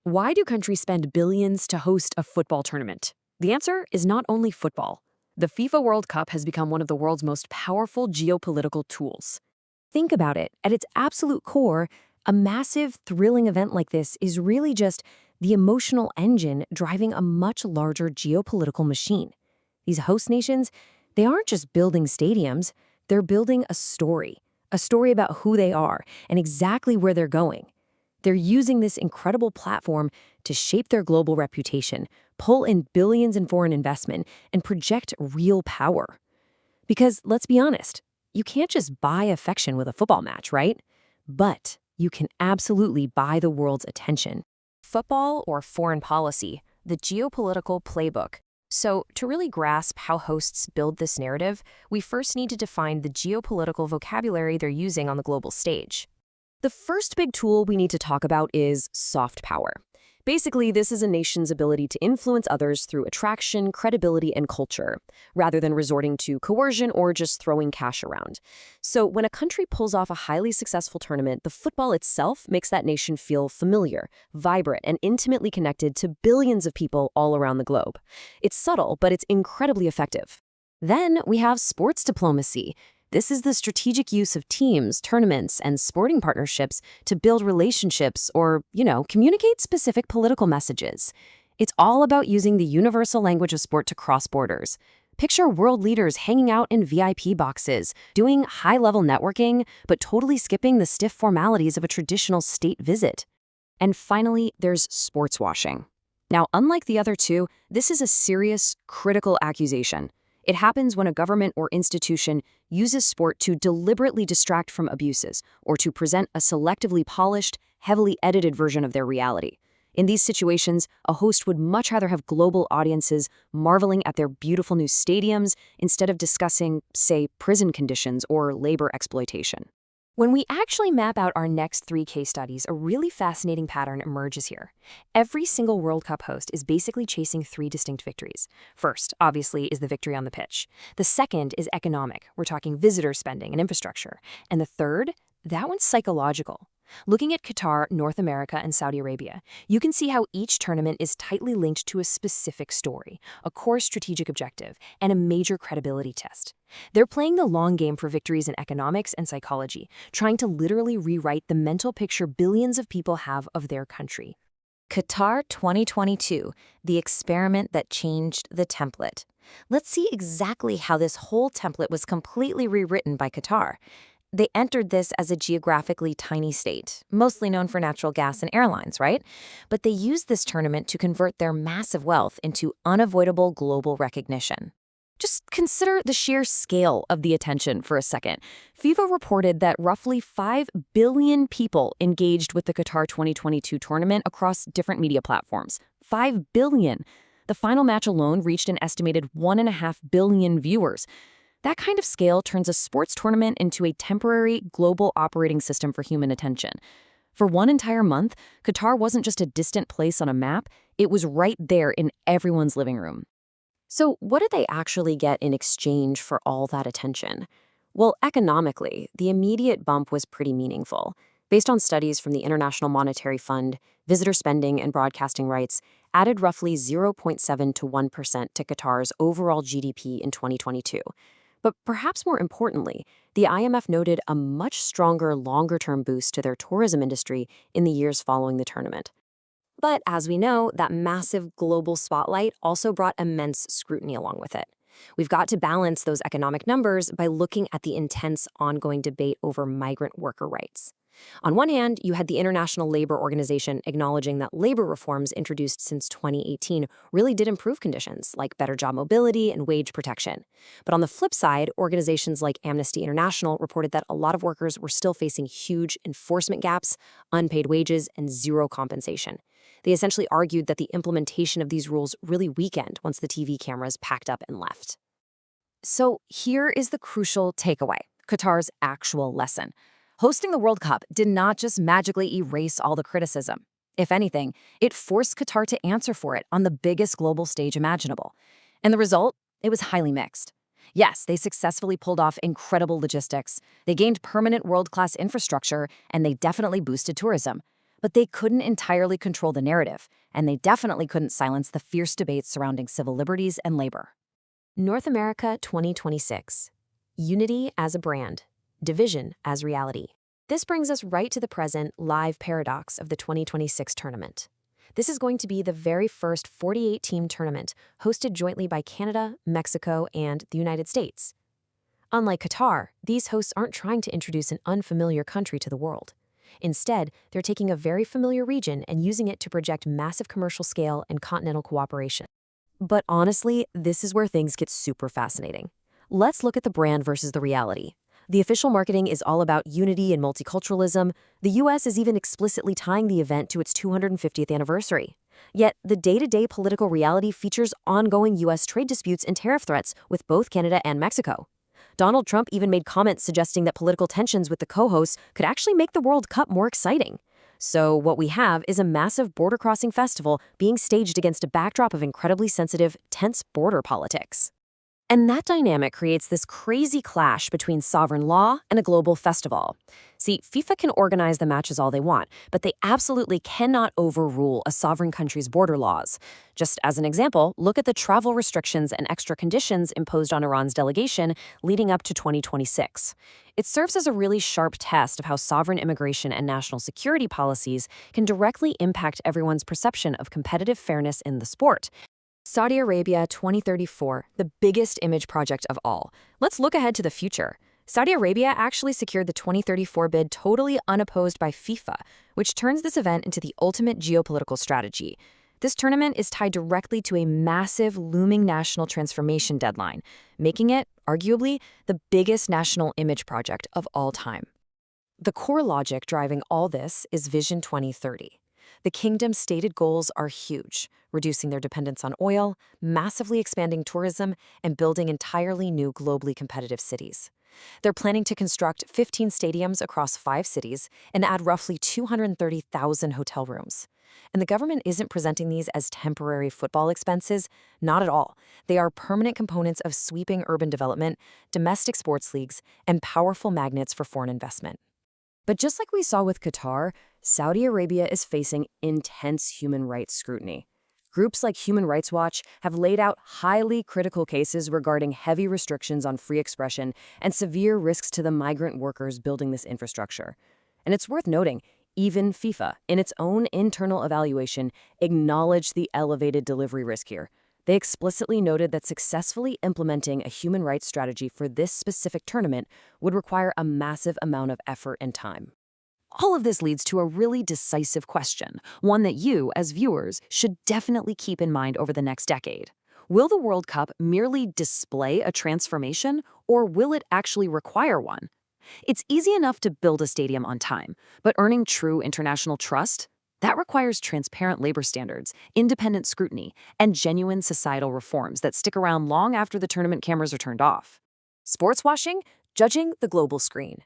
Why do countries spend billions to host a football tournament? The answer is not only football. The FIFA World Cup has become one of the world's most powerful geopolitical tools. Think about it. At its absolute core, a massive, thrilling event like this is really just the emotional engine driving a much larger geopolitical machine. These host nations, they aren't just building stadiums, they're building a story about who they are and exactly where they're going. They're using this incredible platform to shape their global reputation, pull in billions in foreign investment, and project real power. Because let's be honest, you can't just buy affection with a football match, right? But you can absolutely buy the world's attention. Football or foreign policy, the geopolitical playbook. So, to really grasp how hosts build this narrative, we first need to define the geopolitical vocabulary they're using on the global stage. The first big tool we need to talk about is soft power. Basically, this is a nation's ability to influence others through attraction, credibility, and culture, rather than resorting to coercion or just throwing cash around. So when a country pulls off a highly successful tournament, the football itself makes that nation feel familiar, vibrant, and intimately connected to billions of people all around the globe. It's subtle, but it's incredibly effective. Then we have sports diplomacy. This is the strategic use of teams, tournaments, and sporting partnerships to build relationships or, communicate specific political messages. It's all about using the universal language of sport to cross borders. Picture world leaders hanging out in VIP boxes, doing high-level networking, but totally skipping the stiff formalities of a traditional state visit. And finally, there's sports washing. Now, unlike the other two, this is a serious, critical accusation. It happens when a government or institution uses sport to deliberately distract from abuses or to present a selectively polished, heavily edited version of their reality. In these situations, a host would much rather have global audiences marveling at their beautiful new stadiums instead of discussing, say, prison conditions or labor exploitation. When we actually map out our next 3 case studies, a really fascinating pattern emerges here. Every single World Cup host is basically chasing 3 distinct victories. First, obviously, is the victory on the pitch. The second is economic. We're talking visitor spending and infrastructure. And the third, that one's psychological. Looking at Qatar, North America, and Saudi Arabia, you can see how each tournament is tightly linked to a specific story, a core strategic objective, and a major credibility test. They're playing the long game for victories in economics and psychology, trying to literally rewrite the mental picture billions of people have of their country. Qatar 2022, the experiment that changed the template. Let's see exactly how this whole template was completely rewritten by Qatar. They entered this as a geographically tiny state, mostly known for natural gas and airlines, right? But they used this tournament to convert their massive wealth into unavoidable global recognition. Just consider the sheer scale of the attention for a second. FIFA reported that roughly 5 billion people engaged with the Qatar 2022 tournament across different media platforms. 5 billion! The final match alone reached an estimated 1.5 billion viewers. That kind of scale turns a sports tournament into a temporary global operating system for human attention. For one entire month, Qatar wasn't just a distant place on a map, it was right there in everyone's living room. So what did they actually get in exchange for all that attention? Well, economically, the immediate bump was pretty meaningful. Based on studies from the International Monetary Fund, visitor spending and broadcasting rights added roughly 0.7 to 1% to Qatar's overall GDP in 2022. But perhaps more importantly, the IMF noted a much stronger, longer-term boost to their tourism industry in the years following the tournament. But as we know, that massive global spotlight also brought immense scrutiny along with it. We've got to balance those economic numbers by looking at the intense ongoing debate over migrant worker rights. On one hand, you had the International Labor Organization acknowledging that labor reforms introduced since 2018 really did improve conditions, like better job mobility and wage protection. But on the flip side, organizations like Amnesty International reported that a lot of workers were still facing huge enforcement gaps, unpaid wages, and zero compensation. They essentially argued that the implementation of these rules really weakened once the TV cameras packed up and left. So here is the crucial takeaway, Qatar's actual lesson. Hosting the World Cup did not just magically erase all the criticism. If anything, it forced Qatar to answer for it on the biggest global stage imaginable. And the result? It was highly mixed. Yes, they successfully pulled off incredible logistics. They gained permanent world-class infrastructure, and they definitely boosted tourism. But they couldn't entirely control the narrative, and they definitely couldn't silence the fierce debates surrounding civil liberties and labor. North America 2026. Unity as a brand, division as reality. This brings us right to the present live paradox of the 2026 tournament. This is going to be the very first 48-team tournament hosted jointly by Canada, Mexico, and the United States. Unlike Qatar, these hosts aren't trying to introduce an unfamiliar country to the world. Instead, they're taking a very familiar region and using it to project massive commercial scale and continental cooperation. But honestly, this is where things get super fascinating. Let's look at the brand versus the reality. The official marketing is all about unity and multiculturalism. The US is even explicitly tying the event to its 250th anniversary. Yet, the day-to-day political reality features ongoing US trade disputes and tariff threats with both Canada and Mexico. Donald Trump even made comments suggesting that political tensions with the co-hosts could actually make the World Cup more exciting. So what we have is a massive border-crossing festival being staged against a backdrop of incredibly sensitive, tense border politics. And that dynamic creates this crazy clash between sovereign law and a global festival. See, FIFA can organize the matches all they want, but they absolutely cannot overrule a sovereign country's border laws. Just as an example, look at the travel restrictions and extra conditions imposed on Iran's delegation leading up to 2026. It serves as a really sharp test of how sovereign immigration and national security policies can directly impact everyone's perception of competitive fairness in the sport. Saudi Arabia 2034, the biggest image project of all. Let's look ahead to the future. Saudi Arabia actually secured the 2034 bid totally unopposed by FIFA, which turns this event into the ultimate geopolitical strategy. This tournament is tied directly to a massive, looming national transformation deadline, making it, arguably, the biggest national image project of all time. The core logic driving all this is Vision 2030. The kingdom's stated goals are huge, reducing their dependence on oil, massively expanding tourism, and building entirely new globally competitive cities. They're planning to construct 15 stadiums across 5 cities and add roughly 230,000 hotel rooms. And the government isn't presenting these as temporary football expenses, not at all. They are permanent components of sweeping urban development, domestic sports leagues, and powerful magnets for foreign investment. But just like we saw with Qatar, Saudi Arabia is facing intense human rights scrutiny. Groups like Human Rights Watch have laid out highly critical cases regarding heavy restrictions on free expression and severe risks to the migrant workers building this infrastructure. And it's worth noting, even FIFA, in its own internal evaluation, acknowledged the elevated delivery risk here. They explicitly noted that successfully implementing a human rights strategy for this specific tournament would require a massive amount of effort and time. All of this leads to a really decisive question, one that you, as viewers, should definitely keep in mind over the next decade. Will the World Cup merely display a transformation, or will it actually require one? It's easy enough to build a stadium on time, but earning true international trust? That requires transparent labor standards, independent scrutiny, and genuine societal reforms that stick around long after the tournament cameras are turned off. Sports washing? Judging the global screen.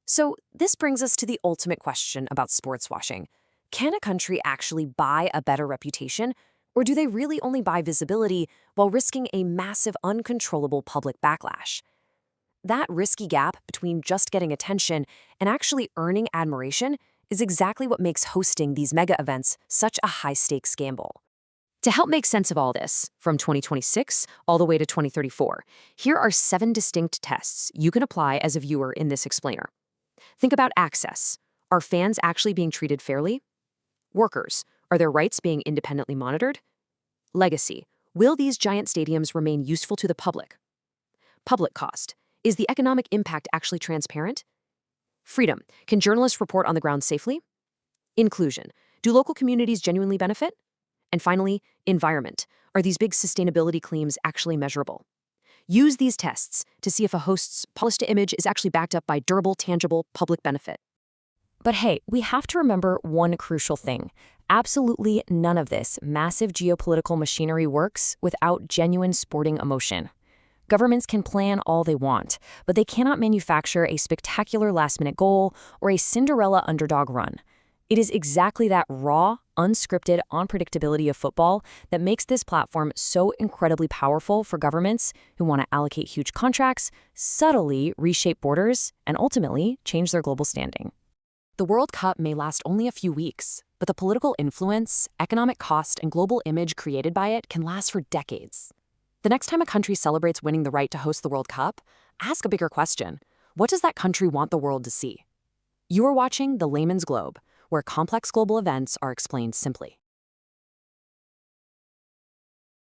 So this brings us to the ultimate question about sports washing. Can a country actually buy a better reputation, or do they really only buy visibility while risking a massive, uncontrollable public backlash? That risky gap between just getting attention and actually earning admiration is exactly what makes hosting these mega events such a high-stakes gamble. To help make sense of all this, from 2026 all the way to 2034, here are 7 distinct tests you can apply as a viewer in this explainer. Think about access. Are fans actually being treated fairly? Workers. Are their rights being independently monitored? Legacy. Will these giant stadiums remain useful to the public? Public cost. Is the economic impact actually transparent? Freedom. Can journalists report on the ground safely? Inclusion. Do local communities genuinely benefit? And finally, environment. Are these big sustainability claims actually measurable? Use these tests to see if a host's polished image is actually backed up by durable, tangible public benefit. But hey, we have to remember one crucial thing. Absolutely none of this massive geopolitical machinery works without genuine sporting emotion. Governments can plan all they want, but they cannot manufacture a spectacular last-minute goal or a Cinderella underdog run. It is exactly that raw, unscripted unpredictability of football that makes this platform so incredibly powerful for governments who want to allocate huge contracts, subtly reshape borders, and ultimately change their global standing. The World Cup may last only a few weeks, but the political influence, economic cost, and global image created by it can last for decades. The next time a country celebrates winning the right to host the World Cup, ask a bigger question. What does that country want the world to see? You are watching The Layman's Globe, where complex global events are explained simply.